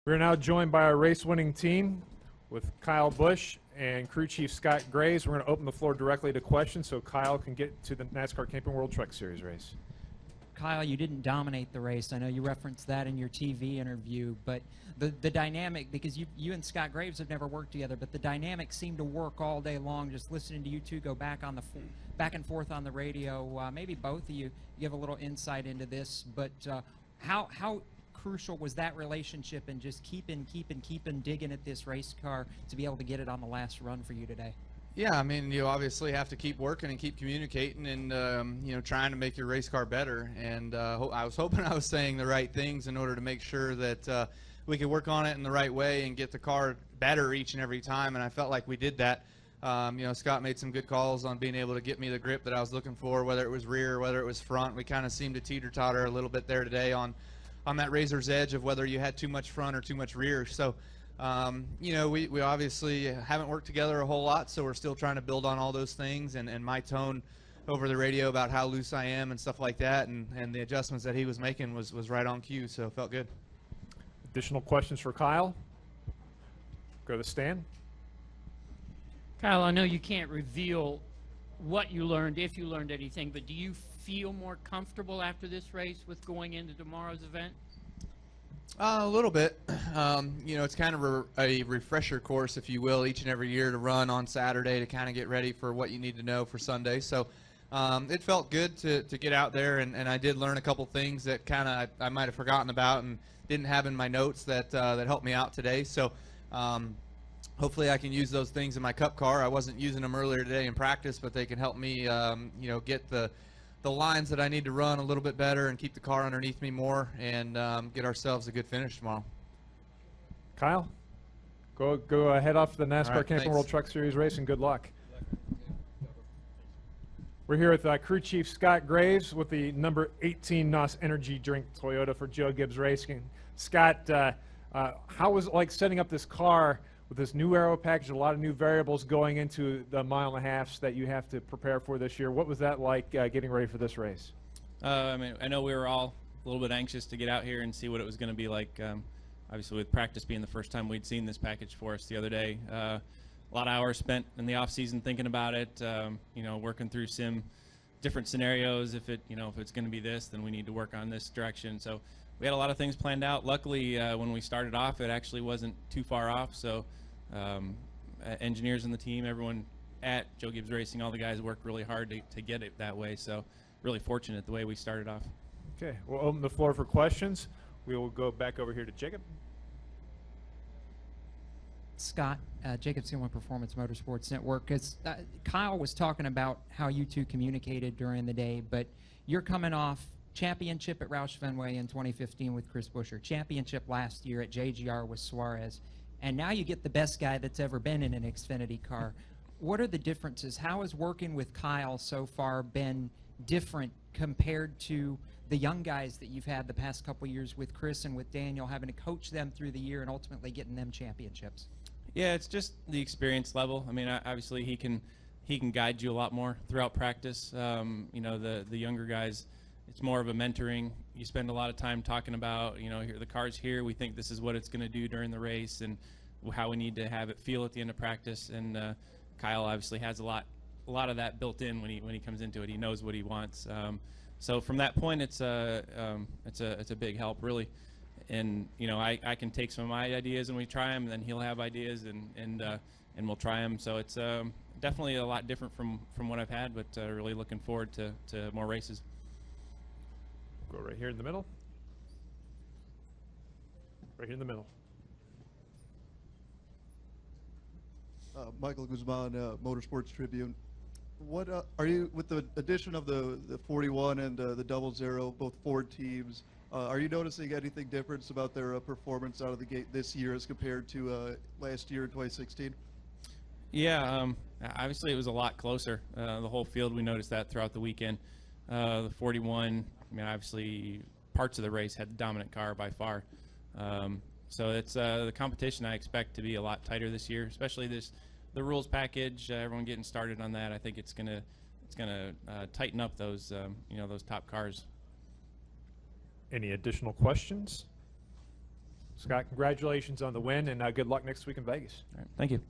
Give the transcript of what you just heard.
We're now joined by our race-winning team with Kyle Busch and crew chief Scott Graves. We're going to open the floor directly to questions so Kyle can get to the NASCAR Camping World Truck Series race. Kyle, you didn't dominate the race. I know you referenced that in your TV interview, but the dynamic, because you and Scott Graves have never worked together, but the dynamic seemed to work all day long. Just listening to you two go back and forth on the radio. Maybe both of you give a little insight into this, but how crucial was that relationship and just keeping digging at this race car to be able to get it on the last run for you today? Yeah, I mean, you obviously have to keep working and keep communicating and, you know, trying to make your race car better. And I was hoping I was saying the right things in order to make sure that we could work on it in the right way and get the car better each and every time. And I felt like we did that. You know, Scott made some good calls on being able to get me the grip that I was looking for, whether it was rear, whether it was front. We kind of seemed to teeter-totter a little bit there today on that razor's edge of whether you had too much front or too much rear. So, you know, we obviously haven't worked together a whole lot, so we're still trying to build on all those things. And my tone over the radio about how loose I am and stuff like that, and the adjustments that he was making was right on cue, so it felt good. Additional questions for Kyle? Go to the stand. Kyle, I know you can't reveal what you learned, if you learned anything, but do you feel more comfortable after this race with going into tomorrow's event? A little bit. You know, it's kind of a refresher course, if you will, each and every year to run on Saturday to kind of get ready for what you need to know for Sunday. So it felt good to get out there, and I did learn a couple things that kind of I might have forgotten about and didn't have in my notes that helped me out today. So hopefully I can use those things in my Cup car. I wasn't using them earlier today in practice, but they can help me, you know, get the lines that I need to run a little bit better and keep the car underneath me more and get ourselves a good finish tomorrow. Kyle, go head off to the NASCAR Right, Camping thanks. World Truck Series race, and good luck. We're here with crew chief Scott Graves with the number 18 NOS Energy Drink Toyota for Joe Gibbs Racing. Scott, how was it like setting up this car with this new aero package, a lot of new variables going into the mile-and-a-halfs that you have to prepare for this year? What was that like getting ready for this race? I mean, I know we were all a little bit anxious to get out here and see what it was going to be like. Obviously, with practice being the first time we'd seen this package for us the other day, a lot of hours spent in the off season thinking about it. You know, working through different scenarios. If it's going to be this, then we need to work on this direction. So we had a lot of things planned out. Luckily, when we started off, it actually wasn't too far off. So engineers in the team, everyone at Joe Gibbs Racing, all the guys worked really hard to get it that way. So really fortunate the way we started off. Okay, we'll open the floor for questions. We will go back over here to Jacob. Scott, Jacob Seelman, Performance Motorsports Network. Kyle was talking about how you two communicated during the day, but you're coming off championship at Roush Fenway in 2015 with Chris Buescher, championship last year at JGR with Suarez, and now you get the best guy that's ever been in an Xfinity car. What are the differences? How has working with Kyle so far been different compared to the young guys that you've had the past couple years with Chris and with Daniel, having to coach them through the year and ultimately getting them championships? Yeah, it's just the experience level. I mean, obviously he can guide you a lot more throughout practice. You know, the younger guys, it's more of a mentoring. You spend a lot of time talking about, you know, here the car's here. We think this is what it's going to do during the race and how we need to have it feel at the end of practice. And Kyle obviously has a lot of that built in when he comes into it. He knows what he wants. So from that point, it's a big help, really. And you know, I can take some of my ideas and we try them, and then he'll have ideas and we'll try them. So it's definitely a lot different from what I've had, but really looking forward to more races. Go right here in the middle. Right here in the middle. Michael Guzman, Motorsports Tribune. What are you, with the addition of the 41 and the 00, both Ford teams, are you noticing anything different about their performance out of the gate this year as compared to last year in 2016? Yeah, obviously it was a lot closer. The whole field, we noticed that throughout the weekend. The 41, I mean, obviously parts of the race had the dominant car by far. So it's the competition I expect to be a lot tighter this year, especially the rules package. Everyone getting started on that. I think it's gonna tighten up those you know, those top cars. Any additional questions? Scott, congratulations on the win, and good luck next week in Vegas. All right, thank you.